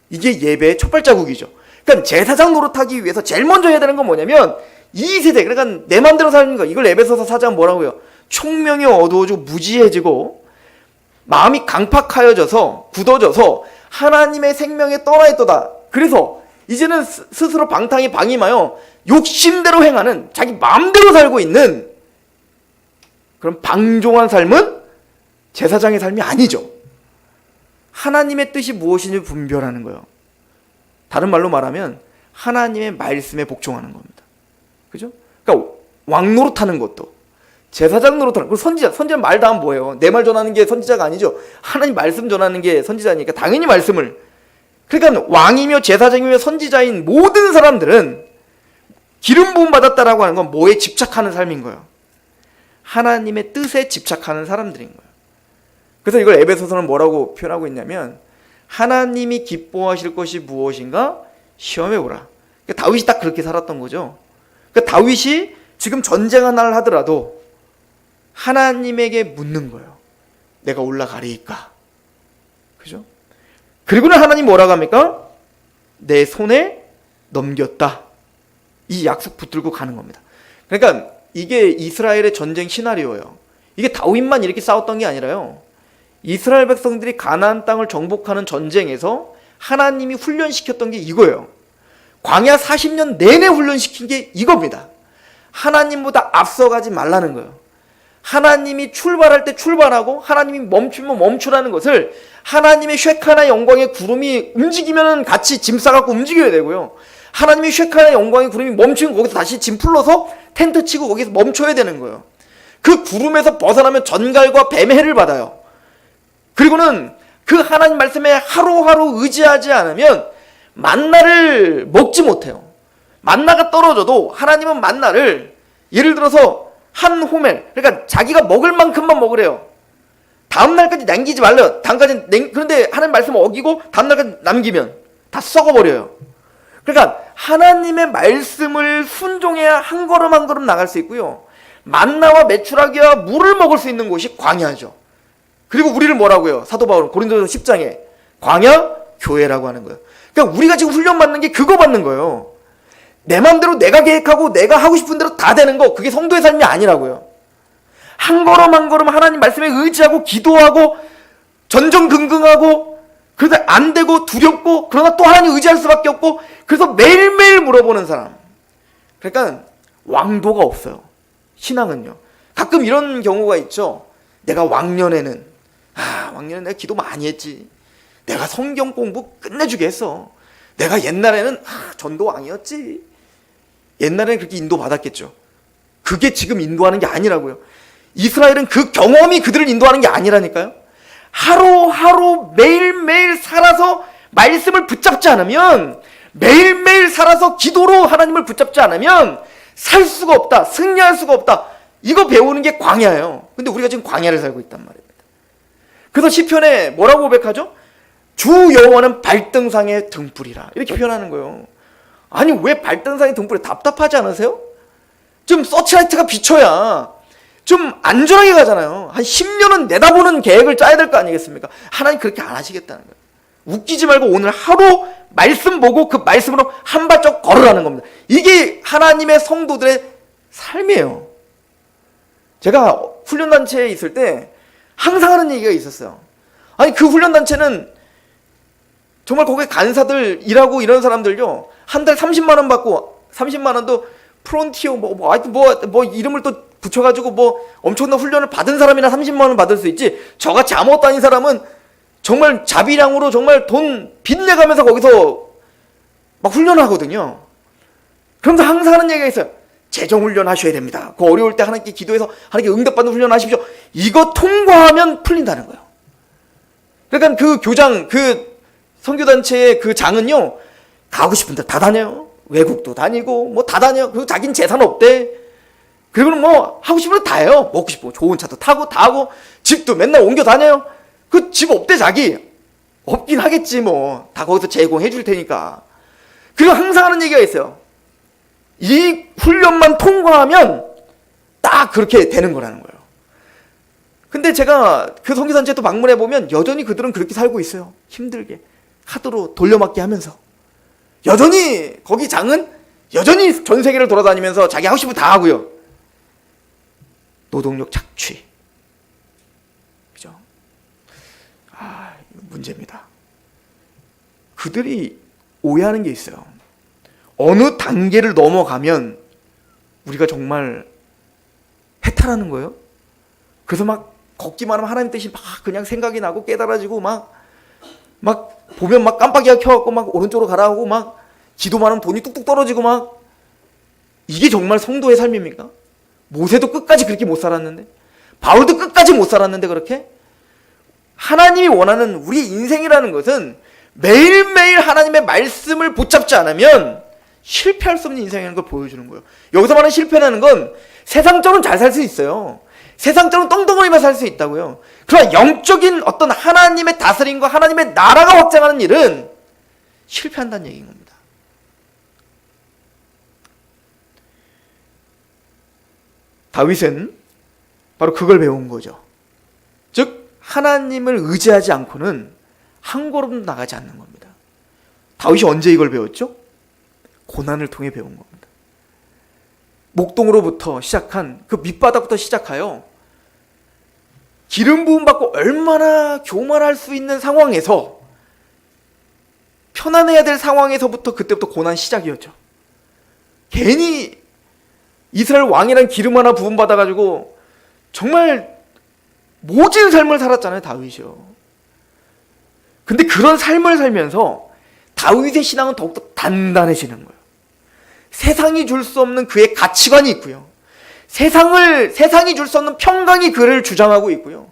이게 예배의 첫 발자국이죠. 그러니까 제사장 노릇하기 위해서 제일 먼저 해야 되는 건 뭐냐면, 이 세대, 그러니까 내 맘대로 사는 거, 이걸 에베소서 4장 뭐라고요? 총명이 어두워지고 무지해지고 마음이 강팍하여져서 굳어져서 하나님의 생명에 떠나 있도다. 그래서 이제는 스스로 방탕히 방임하여 욕심대로 행하는, 자기 마음대로 살고 있는 그런 방종한 삶은 제사장의 삶이 아니죠. 하나님의 뜻이 무엇인지 분별하는 거예요. 다른 말로 말하면 하나님의 말씀에 복종하는 겁니다. 그죠? 그러니까 왕 노릇하는 것도, 제사장 노릇하는, 그리고 선지자는 말 다 하면 뭐예요? 내 말 전하는 게 선지자가 아니죠. 하나님 말씀 전하는 게 선지자니까 당연히 말씀을. 그러니까 왕이며 제사장이며 선지자인 모든 사람들은 기름 부음 받았다라고 하는 건 뭐에 집착하는 삶인 거예요? 하나님의 뜻에 집착하는 사람들인 거예요. 그래서 이걸 에베소서는 뭐라고 표현하고 있냐면, 하나님이 기뻐하실 것이 무엇인가 시험해 보라. 그러니까 다윗이 딱 그렇게 살았던 거죠. 그러니까 다윗이 지금 전쟁 하나를 하더라도 하나님에게 묻는 거예요. 내가 올라가리이까. 그죠? 그리고는 하나님 뭐라고 합니까? 내 손에 넘겼다. 이 약속 붙들고 가는 겁니다. 그러니까 이게 이스라엘의 전쟁 시나리오예요. 이게 다윗만 이렇게 싸웠던 게 아니라요, 이스라엘 백성들이 가나안 땅을 정복하는 전쟁에서 하나님이 훈련시켰던 게 이거예요. 광야 40년 내내 훈련시킨 게 이겁니다. 하나님보다 앞서가지 말라는 거예요. 하나님이 출발할 때 출발하고 하나님이 멈추면 멈추라는 것을, 하나님의 쉐카나 영광의 구름이 움직이면 같이 짐 싸갖고 움직여야 되고요, 하나님의 쉐카나 영광의 구름이 멈추면 거기서 다시 짐 풀러서 텐트 치고 거기서 멈춰야 되는 거예요. 그 구름에서 벗어나면 전갈과 뱀의 해를 받아요. 그리고는 그 하나님 말씀에 하루하루 의지하지 않으면 만나를 먹지 못해요. 만나가 떨어져도 하나님은 만나를, 예를 들어서 한 호멜, 그러니까 자기가 먹을 만큼만 먹으래요. 다음 날까지 남기지 말래요. 그런데 하나님 말씀을 어기고 다음 날까지 남기면 다 썩어버려요. 그러니까 하나님의 말씀을 순종해야 한 걸음 한 걸음 나갈 수 있고요, 만나와 메추라기와 물을 먹을 수 있는 곳이 광야죠. 그리고 우리를 뭐라고 해요? 사도 바울은 고린도서 10장에 광야 교회라고 하는 거예요. 그러니까 우리가 지금 훈련 받는 게 그거 받는 거예요. 내 마음대로 내가 계획하고 내가 하고 싶은 대로 다 되는 거, 그게 성도의 삶이 아니라고요. 한 걸음 한 걸음 하나님 말씀에 의지하고 기도하고 전전긍긍하고, 그러다 안 되고 두렵고, 그러나 또 하나님 의지할 수밖에 없고, 그래서 매일매일 물어보는 사람. 그러니까 왕도가 없어요. 신앙은요. 가끔 이런 경우가 있죠. 내가 왕년에는 내가 기도 많이 했지. 내가 성경 공부 끝내주게 했어. 내가 옛날에는 전도왕이었지. 옛날에는 그렇게 인도받았겠죠. 그게 지금 인도하는 게 아니라고요. 이스라엘은 그 경험이 그들을 인도하는 게 아니라니까요. 하루하루 매일매일 살아서 말씀을 붙잡지 않으면, 매일매일 살아서 기도로 하나님을 붙잡지 않으면 살 수가 없다, 승리할 수가 없다. 이거 배우는 게 광야예요. 근데 우리가 지금 광야를 살고 있단 말입니다. 그래서 시편에 뭐라고 고백하죠? 주 여호와는 발등상의 등불이라, 이렇게 표현하는 거예요. 아니, 왜 발등상의 등불이 답답하지 않으세요? 좀 서치라이트가 비춰야 좀 안전하게 가잖아요. 한 10년은 내다보는 계획을 짜야 될 거 아니겠습니까? 하나님 그렇게 안 하시겠다는 거예요. 웃기지 말고 오늘 하루 말씀 보고 그 말씀으로 한 발짝 걸으라는 겁니다. 이게 하나님의 성도들의 삶이에요. 제가 훈련단체에 있을 때 항상 하는 얘기가 있었어요. 아니, 그 훈련단체는 정말 거기 간사들 일하고 이런 사람들요, 한 달 30만 원 받고, 30만 원도 프론티어 뭐 이름을 또 붙여가지고 뭐 엄청난 훈련을 받은 사람이나 30만 원 받을 수 있지, 저같이 아무것도 아닌 사람은 정말 자비량으로 정말 돈 빚내가면서 거기서 막 훈련하거든요. 그러면서 항상 하는 얘기가 있어요. 재정훈련 하셔야 됩니다. 그 어려울 때 하나님께 기도해서 하나님께 응답받는 훈련 하십시오. 이거 통과하면 풀린다는 거예요. 그러니까 그 교장, 그 선교단체의 그 장은요, 가고 싶은 데 다 다녀요. 외국도 다니고 뭐 다 다녀요. 그리고 자기는 재산 없대. 그리고는 뭐 하고 싶은 거 다 해요. 먹고 싶고 좋은 차도 타고 다 하고, 집도 맨날 옮겨 다녀요. 그 집 없대 자기. 없긴 하겠지 뭐. 다 거기서 제공해 줄 테니까. 그리고 항상 하는 얘기가 있어요. 이 훈련만 통과하면 딱 그렇게 되는 거라는 거예요. 근데 제가 그 선교단체 또 방문해 보면 여전히 그들은 그렇게 살고 있어요. 힘들게 카드로 돌려막기 하면서. 여전히 거기 장은 여전히 전 세계를 돌아다니면서 자기 하고 싶은 거 다 하고요. 노동력 착취. 그죠? 문제입니다. 그들이 오해하는 게 있어요. 어느 단계를 넘어가면 우리가 정말 해탈하는 거예요. 그래서 막 걷기만 하면 하나님 뜻이 막 그냥 생각이 나고 깨달아지고 막 보면 막 깜빡이가 켜갖고 막 오른쪽으로 가라 하고 막 기도만 하면 돈이 뚝뚝 떨어지고 막, 이게 정말 성도의 삶입니까? 모세도 끝까지 그렇게 못 살았는데, 바울도 끝까지 못 살았는데, 그렇게? 하나님이 원하는 우리 인생이라는 것은 매일매일 하나님의 말씀을 붙잡지 않으면 실패할 수 없는 인생이라는 걸 보여주는 거예요. 여기서 말하는 실패라는 건 세상적으로는 잘 살 수 있어요. 세상적으로는 똥덩어리만 살 수 있다고요. 그러나 영적인 어떤 하나님의 다스림과 하나님의 나라가 확장하는 일은 실패한다는 얘기인 겁니다. 다윗은 바로 그걸 배운 거죠. 즉 하나님을 의지하지 않고는 한 걸음도 나가지 않는 겁니다. 다윗이 언제 이걸 배웠죠? 고난을 통해 배운 겁니다. 목동으로부터 시작한 그 밑바닥부터 시작하여 기름 부음 받고 얼마나 교만할 수 있는 상황에서, 편안해야 될 상황에서부터 그때부터 고난 시작이었죠. 괜히 이스라엘 왕이란 기름 하나 부음 받아가지고 정말 모진 삶을 살았잖아요, 다윗이요. 근데 그런 삶을 살면서 다윗의 신앙은 더욱더 단단해지는 거예요. 세상이 줄 수 없는 그의 가치관이 있고요. 세상이 줄 수 없는 평강이 그를 주장하고 있고요.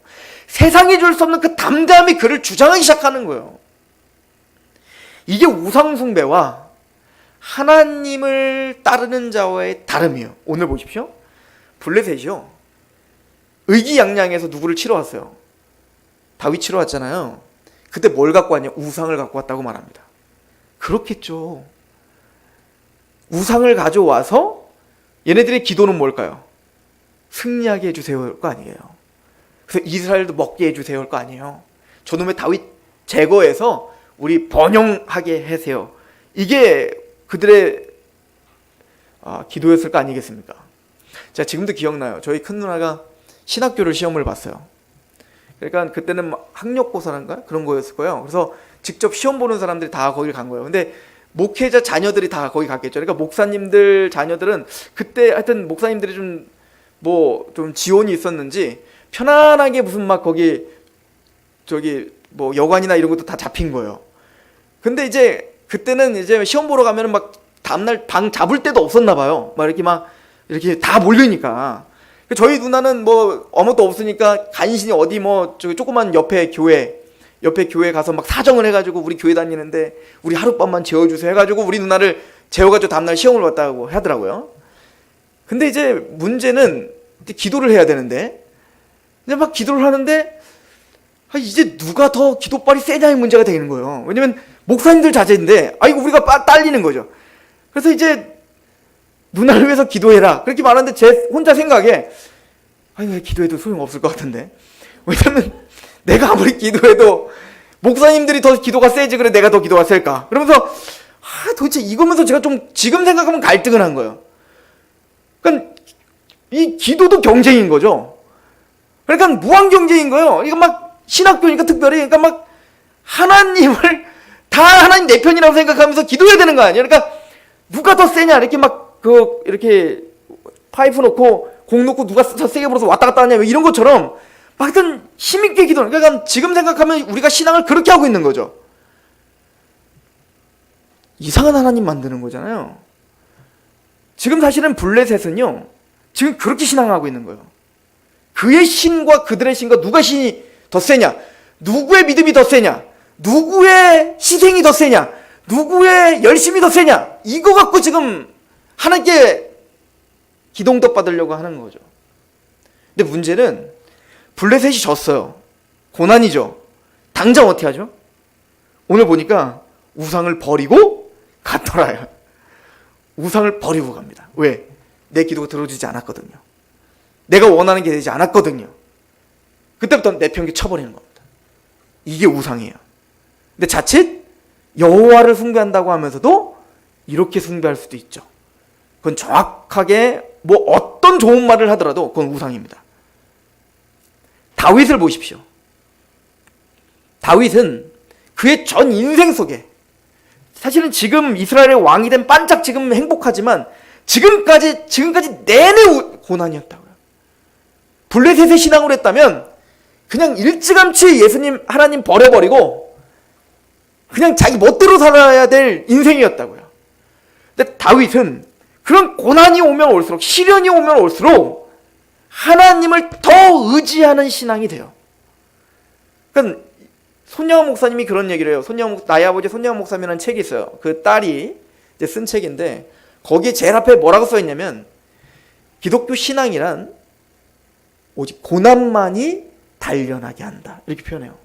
세상이 줄 수 없는 그 담대함이 그를 주장하기 시작하는 거예요. 이게 우상숭배와 하나님을 따르는 자와의 다름이에요. 오늘 보십시오. 블레셋이요, 의기양양해서 누구를 치러 왔어요? 다윗 치러 왔잖아요. 그때 뭘 갖고 왔냐? 우상을 갖고 왔다고 말합니다. 그렇겠죠. 우상을 가져와서 얘네들의 기도는 뭘까요? 승리하게 해주세요 할 거 아니에요. 그래서 이스라엘도 먹게 해주세요 할 거 아니에요. 저놈의 다윗 제거해서 우리 번영하게 하세요. 이게 그들의 기도였을 거 아니겠습니까? 제가 지금도 기억나요. 저희 큰 누나가 신학교를 시험을 봤어요. 그러니까 그때는 학력고사란가 그런 거였을 거예요. 그래서 직접 시험 보는 사람들이 다 거기를 간 거예요. 근데 목회자 자녀들이 다 거기 갔겠죠. 그러니까 목사님들 자녀들은 그때 하여튼 목사님들이 좀 뭐 좀 지원이 있었는지 편안하게 무슨 막 거기 저기 뭐 여관이나 이런 것도 다 잡힌 거예요. 근데 이제 그때는 이제 시험 보러 가면은 막 다음날 방 잡을 데도 없었나 봐요. 막 이렇게 다 몰리니까. 저희 누나는 뭐 아무것도 없으니까 간신히 어디 뭐 저기 조그만 옆에 교회 가서 막 사정을 해가지고 우리 교회 다니는데 우리 하룻밤만 재워주세요 해가지고 우리 누나를 재워가지고 다음날 시험을 봤다고 하더라고요. 근데 이제 문제는 이제 기도를 해야 되는데 이제 막 기도를 하는데 이제 누가 더 기도빨이 세냐의 문제가 되는 거예요. 왜냐면 목사님들 자제인데 이거 우리가 딸리는 거죠. 그래서 이제 누나를 위해서 기도해라 그렇게 말하는데 제 혼자 생각에 왜 기도해도 소용없을 것 같은데, 왜냐면 내가 아무리 기도해도 목사님들이 더 기도가 세지 그래 내가 더 기도가 셀까 그러면서 도대체 이거면서 제가 좀 지금 생각하면 갈등을 한 거예요. 그러니까 이 기도도 경쟁인 거죠. 그러니까 무한 경쟁인 거예요. 이거 막 신학교니까 특별히 그러니까 막 하나님을 다 하나님 내 편이라고 생각하면서 기도해야 되는 거 아니에요. 그러니까 누가 더 세냐 이렇게 막 이렇게 파이프 놓고 공 놓고 누가 더 세게 불어서 왔다 갔다 하냐 이런 것처럼 막 하여튼 힘있게 기도하는. 그러니까 지금 생각하면 우리가 신앙을 그렇게 하고 있는 거죠. 이상한 하나님 만드는 거잖아요. 지금 사실은 블레셋은요 지금 그렇게 신앙하고 있는 거예요. 그의 신과 그들의 신과 누가 신이 더 세냐, 누구의 믿음이 더 세냐, 누구의 희생이 더 세냐, 누구의 열심이 더 세냐, 이거 갖고 지금 하나님께 기동덕 받으려고 하는 거죠. 근데 문제는 블레셋이 졌어요. 고난이죠. 당장 어떻게 하죠? 오늘 보니까 우상을 버리고 갔더라요. 우상을 버리고 갑니다. 왜? 내 기도가 들어주지 않았거든요. 내가 원하는 게 되지 않았거든요. 그때부터 내평기 쳐버리는 겁니다. 이게 우상이에요. 근데 자칫 여호와를 숭배한다고 하면서도 이렇게 숭배할 수도 있죠. 그건 정확하게 뭐 어떤 좋은 말을 하더라도 그건 우상입니다. 다윗을 보십시오. 다윗은 그의 전 인생 속에 사실은 지금 이스라엘의 왕이 된 반짝 지금 행복하지만 지금까지 내내 고난이었다고요. 블레셋의 신앙으로 했다면 그냥 일찌감치 예수님 하나님 버려버리고 그냥 자기 멋대로 살아야 될 인생이었다고요. 근데 다윗은 그런 고난이 오면 올수록 시련이 오면 올수록 하나님을 더 의지하는 신앙이 돼요. 그러니까 손양원 목사님이 그런 얘기를 해요. 나의 아버지 손양원 목사님이라는 책이 있어요. 그 딸이 이제 쓴 책인데 거기에 제일 앞에 뭐라고 써 있냐면 기독교 신앙이란 오직 고난만이 단련하게 한다 이렇게 표현해요.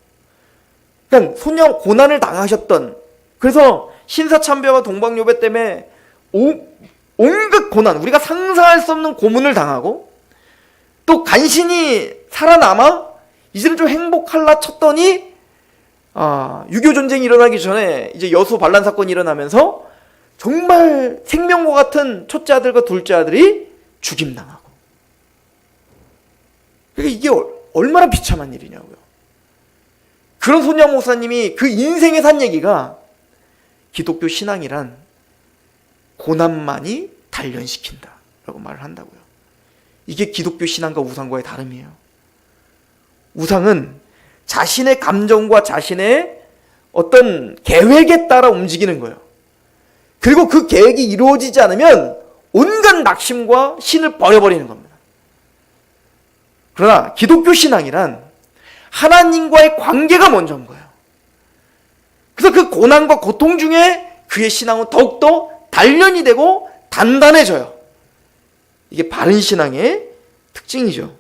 그러니까 손양 고난을 당하셨던, 그래서 신사참배와 동방요배 때문에 온갖 고난, 우리가 상상할 수 없는 고문을 당하고 또 간신히 살아남아 이제는 좀 행복할라 쳤더니 6.25 전쟁이 일어나기 전에 이제 여수 반란 사건이 일어나면서 정말 생명과 같은 첫째 아들과 둘째 아들이 죽임당하고, 그러니까 이게 얼마나 비참한 일이냐고요. 그런 손양 목사님이 그 인생에 산 얘기가 기독교 신앙이란 고난만이 단련시킨다 라고 말을 한다고요. 이게 기독교 신앙과 우상과의 다름이에요. 우상은 자신의 감정과 자신의 어떤 계획에 따라 움직이는 거예요. 그리고 그 계획이 이루어지지 않으면 온갖 낙심과 신을 버려버리는 겁니다. 그러나 기독교 신앙이란 하나님과의 관계가 먼저인 거예요. 그래서 그 고난과 고통 중에 그의 신앙은 더욱더 단련이 되고 단단해져요. 이게 바른 신앙의 특징이죠.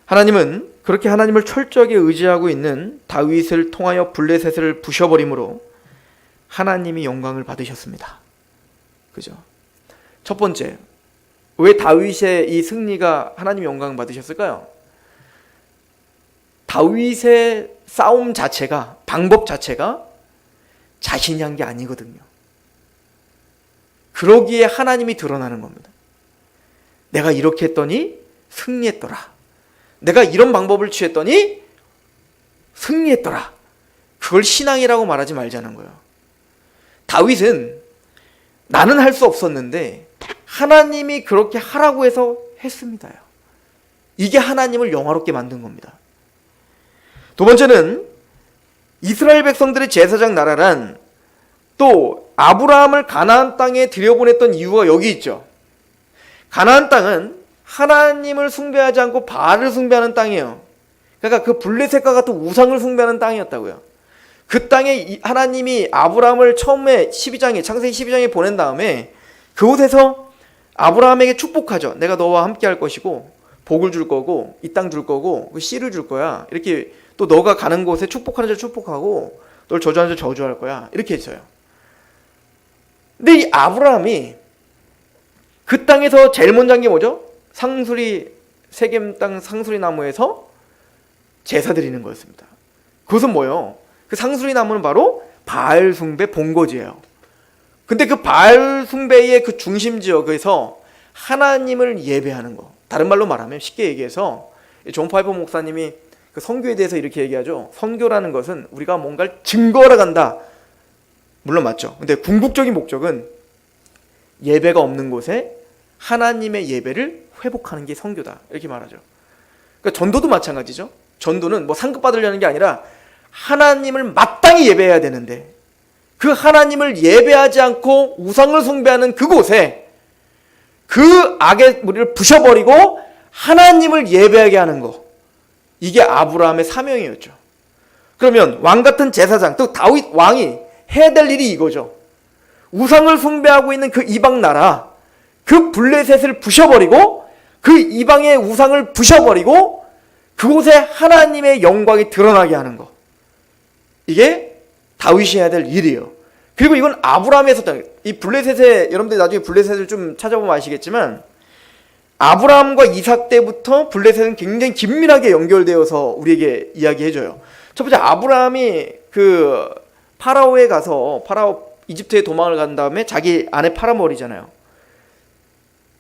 하나님은 그렇게 하나님을 철저하게 의지하고 있는 다윗을 통하여 블레셋을 부셔버림으로 하나님이 영광을 받으셨습니다. 그죠? 첫 번째, 왜 다윗의 이 승리가 하나님이 영광을 받으셨을까요? 다윗의 싸움 자체가, 방법 자체가 자신이 한 게 아니거든요. 그러기에 하나님이 드러나는 겁니다. 내가 이렇게 했더니 승리했더라. 내가 이런 방법을 취했더니 승리했더라. 그걸 신앙이라고 말하지 말자는 거예요. 다윗은 나는 할 수 없었는데 하나님이 그렇게 하라고 해서 했습니다. 이게 하나님을 영화롭게 만든 겁니다. 두 번째는 이스라엘 백성들의 제사장 나라란 또 아브라함을 가나안 땅에 들여보냈던 이유가 여기 있죠. 가나안 땅은 하나님을 숭배하지 않고 바알을 숭배하는 땅이에요. 그러니까 그 블레셋과 같은 우상을 숭배하는 땅이었다고요. 그 땅에 하나님이 아브라함을 처음에 창세기 12장에 보낸 다음에 그곳에서 아브라함에게 축복하죠. 내가 너와 함께 할 것이고 복을 줄 거고 이 땅 줄 거고 그 씨를 줄 거야. 이렇게 또 너가 가는 곳에 축복하는 자 축복하고 널 저주하는 자 저주할 거야. 이렇게 했어요. 근데 이 아브라함이 그 땅에서 제일 먼저 한 게 뭐죠? 세겜 땅 상수리 나무에서 제사 드리는 거였습니다. 그것은 뭐예요? 그 상수리 나무는 바로 바알 숭배 본거지예요. 근데 그 바알 숭배의 그 중심 지역에서 하나님을 예배하는 거. 다른 말로 말하면 쉽게 얘기해서 존 파이퍼 목사님이 그 선교에 대해서 이렇게 얘기하죠. 선교라는 것은 우리가 뭔가를 증거하러 간다. 물론 맞죠. 근데 궁극적인 목적은 예배가 없는 곳에 하나님의 예배를 회복하는 게 선교다. 이렇게 말하죠. 그러니까 전도도 마찬가지죠. 전도는 뭐 상급 받으려는 게 아니라 하나님을 마땅히 예배해야 되는데 그 하나님을 예배하지 않고 우상을 숭배하는 그곳에 그 악의 무리를 부셔버리고 하나님을 예배하게 하는 거. 이게 아브라함의 사명이었죠. 그러면 왕같은 제사장, 또 다윗 왕이 해야 될 일이 이거죠. 우상을 숭배하고 있는 그 이방 나라, 그 블레셋을 부셔버리고 그 이방의 우상을 부셔버리고 그곳에 하나님의 영광이 드러나게 하는 거. 이게 다윗이 해야 될 일이에요. 그리고 이건 아브라함이 했었다. 이 블레셋에, 여러분들이 나중에 블레셋을 좀 찾아보면 아시겠지만 아브라함과 이삭 때부터 블레셋은 굉장히 긴밀하게 연결되어서 우리에게 이야기해줘요. 첫 번째, 아브라함이 그 파라오에 가서 파라오 이집트에 도망을 간 다음에 자기 아내 팔아버리잖아요.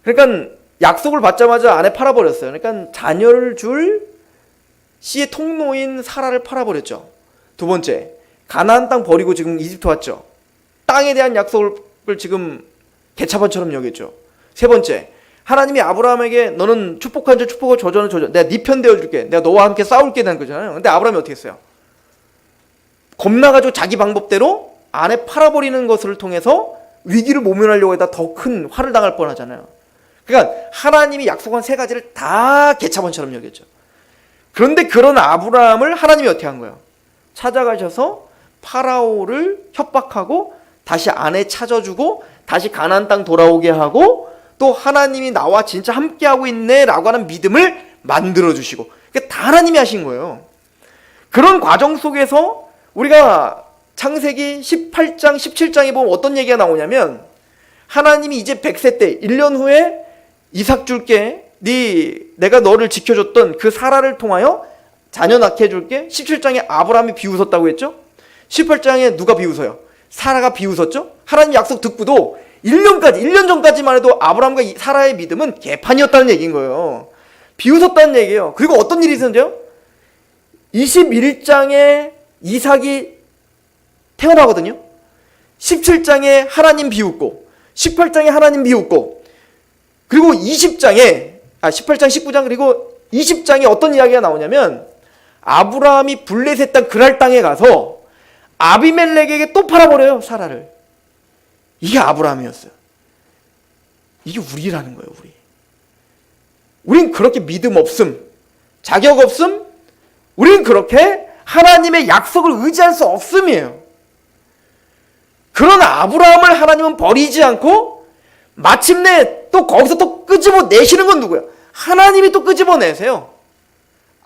그러니까 약속을 받자마자 아내 팔아버렸어요. 그러니까 자녀를 줄 씨의 통로인 사라를 팔아버렸죠. 두 번째, 가나안 땅 버리고 지금 이집트 왔죠. 땅에 대한 약속을 지금 개차반처럼 여겼죠. 세 번째, 하나님이 아브라함에게 너는 축복한 자 축복하고 저주하는 저주, 내가 네 편 되어줄게, 내가 너와 함께 싸울게 된 거잖아요. 근데 아브라함이 어떻게 했어요? 겁나가지고 자기 방법대로 아내 팔아버리는 것을 통해서 위기를 모면하려고 해다 더 큰 화를 당할 뻔하잖아요. 그러니까 하나님이 약속한 세 가지를 다 개차반처럼 여겼죠. 그런데 그런 아브라함을 하나님이 어떻게 한 거예요? 찾아가셔서 파라오를 협박하고 다시 아내 찾아주고 다시 가나안 땅 돌아오게 하고 또 하나님이 나와 진짜 함께하고 있네 라고 하는 믿음을 만들어주시고, 그게 다 하나님이 하신 거예요. 그런 과정 속에서 우리가 창세기 18장 17장에 보면 어떤 얘기가 나오냐면 하나님이 이제 100세 때 1년 후에 이삭 줄게, 내가 너를 지켜줬던 그 사라를 통하여 자녀 낳게 해줄게. 17장에 아브라함이 비웃었다고 했죠. 18장에 누가 비웃어요? 사라가 비웃었죠. 하나님 약속 듣고도 1년 전까지만 해도 아브라함과 사라의 믿음은 개판이었다는 얘기인 거예요. 비웃었다는 얘기예요. 그리고 어떤 일이 있었는데요? 21장에 이삭이 태어나거든요. 17장에 하나님 비웃고 18장에 하나님 비웃고 그리고 18장 19장 그리고 20장에 어떤 이야기가 나오냐면 아브라함이 블레셋 땅 그랄 땅에 가서 아비멜렉에게 또 팔아버려요, 사라를. 이게 아브라함이었어요. 이게 우리라는 거예요, 우리. 우린 그렇게 믿음 없음, 자격 없음, 우린 그렇게 하나님의 약속을 의지할 수 없음이에요. 그런 아브라함을 하나님은 버리지 않고 마침내 또 거기서 또 끄집어내시는 건 누구야? 하나님이 또 끄집어내세요.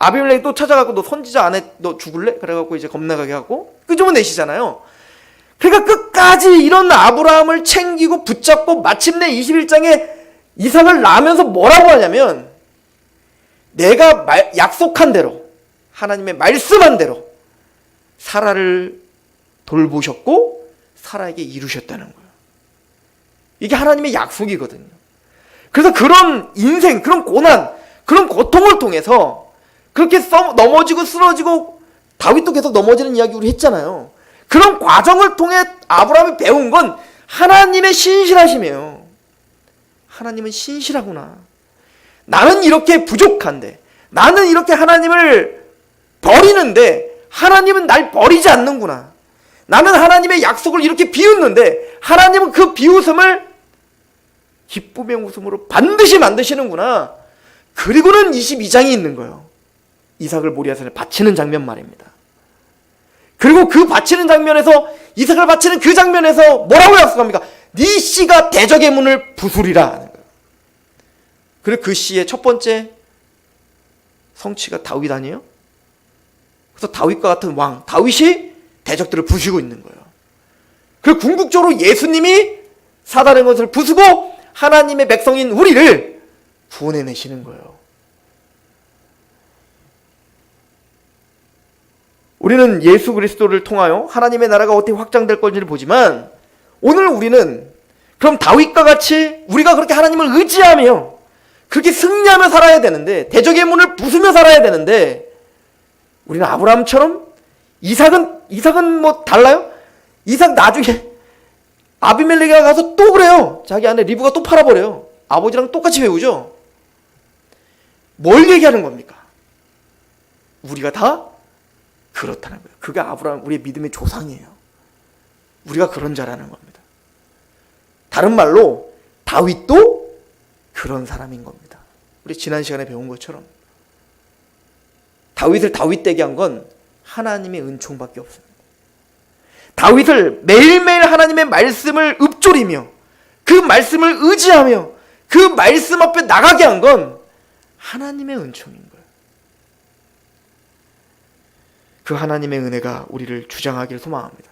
아비멜렉이 또 찾아가고 너 선지자 아내 너 죽을래? 그래갖고 이제 겁나게 하고 끄집어내시잖아요. 그러니까 끝까지 이런 아브라함을 챙기고 붙잡고 마침내 21장에 이삭을 낳으면서 뭐라고 하냐면 내가 약속한 대로 하나님의 말씀한 대로 사라를 돌보셨고 사라에게 이루셨다는 거예요. 이게 하나님의 약속이거든요. 그래서 그런 인생, 그런 고난, 그런 고통을 통해서 그렇게 넘어지고 쓰러지고 다윗도 계속 넘어지는 이야기 우리 했잖아요. 그런 과정을 통해 아브라함이 배운 건 하나님의 신실하심이에요. 하나님은 신실하구나. 나는 이렇게 부족한데, 나는 이렇게 하나님을 버리는데 하나님은 날 버리지 않는구나. 나는 하나님의 약속을 이렇게 비웃는데 하나님은 그 비웃음을 기쁨의 웃음으로 반드시 만드시는구나. 그리고는 22장이 있는 거예요. 이삭을 모리아산에 바치는 장면 말입니다. 그리고 그 바치는 장면에서, 이삭을 바치는 그 장면에서 뭐라고 약속합니까? 네 씨가 대적의 문을 부수리라. 그리고 그 씨의 첫 번째 성취가 다윗 아니에요? 그래서 다윗과 같은 왕, 다윗이 대적들을 부수고 있는 거예요. 그리고 궁극적으로 예수님이 사단의 것을 부수고 하나님의 백성인 우리를 구원해내시는 거예요. 우리는 예수 그리스도를 통하여 하나님의 나라가 어떻게 확장될 건지를 보지만, 오늘 우리는 그럼 다윗과 같이 우리가 그렇게 하나님을 의지하며 그렇게 승리하며 살아야 되는데, 대적의 문을 부수며 살아야 되는데, 우리는 아브라함처럼 이삭은 뭐 달라요? 이삭 나중에 아비멜렉에 가서 또 그래요. 자기 아내 리브가 또 팔아버려요. 아버지랑 똑같이 배우죠. 뭘 얘기하는 겁니까? 우리가 다 그렇다는 거예요. 그게 아브라함, 우리의 믿음의 조상이에요. 우리가 그런 자라는 겁니다. 다른 말로 다윗도 그런 사람인 겁니다. 우리 지난 시간에 배운 것처럼 다윗을 다윗되게 한 건 하나님의 은총밖에 없습니다. 다윗을 매일매일 하나님의 말씀을 읊조리며 그 말씀을 의지하며 그 말씀 앞에 나가게 한 건 하나님의 은총인 거예요. 그 하나님의 은혜가 우리를 주장하기를 소망합니다.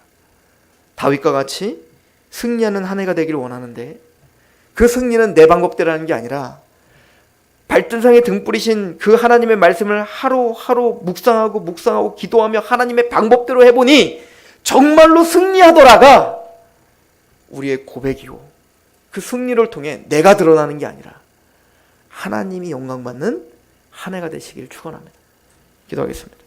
다윗과 같이 승리하는 한 해가 되기를 원하는데, 그 승리는 내 방법대로라는 게 아니라 발등상에 등 뿌리신 그 하나님의 말씀을 하루하루 묵상하고 기도하며 하나님의 방법대로 해보니 정말로 승리하더라가 우리의 고백이고, 그 승리를 통해 내가 드러나는 게 아니라 하나님이 영광받는 한 해가 되시길 축원합니다. 기도하겠습니다.